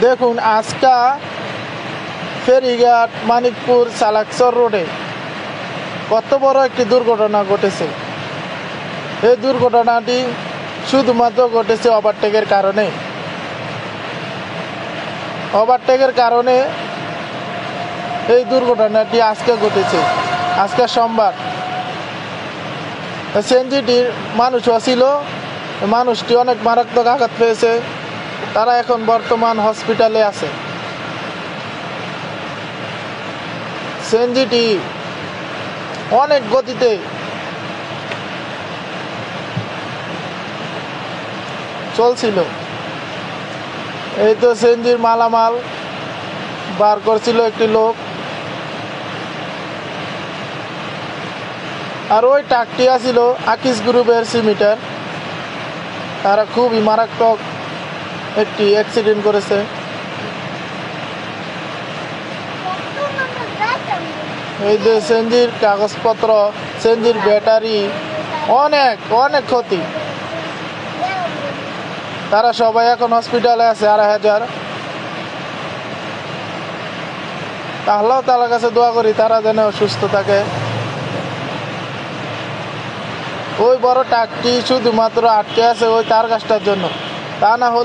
দেখুন আজকা ফেরিঘাট মানিকপুর সালাকচর রোডে কত বড় একটি দুর্ঘটনা ঘটেছে। এই দুর্ঘটনাটি শুধুমাত্র ঘটেছে ওভারটেকের কারণে এই দুর্ঘটনাটি আজকে ঘটেছে। আজকে সোমবার সিএনজিটির মানুষও ছিল, মানুষটি অনেক মারাত্মক আঘাত পেয়েছে। তারা এখন বর্তমান হসপিটালে আছে। সিএনজিটি অনেক গতিতে চলছিল। এই তো সিএনজির মালামাল বার করছিল একটি লোক, আর ওই ট্রাকটি আছিল আকিস গ্রুপের সিমিটার। তারা খুবই মারাত্মক একটি অ্যাক্সিডেন্ট করেছে। এই যে সিএনজির কাগজপত্র, সিএনজির ব্যাটারি, অনেক অনেক ক্ষতি। তারা সবাই এখন হসপিটালে আছে 2,500। আল্লাহ তাআলার কাছে দোয়া করি তারা যেন সুস্থ থাকে। ওই বড় ট্রাকটি শুধুমাত্র আটকে আছে ওই তার গাছটার জন্য, তা না হলে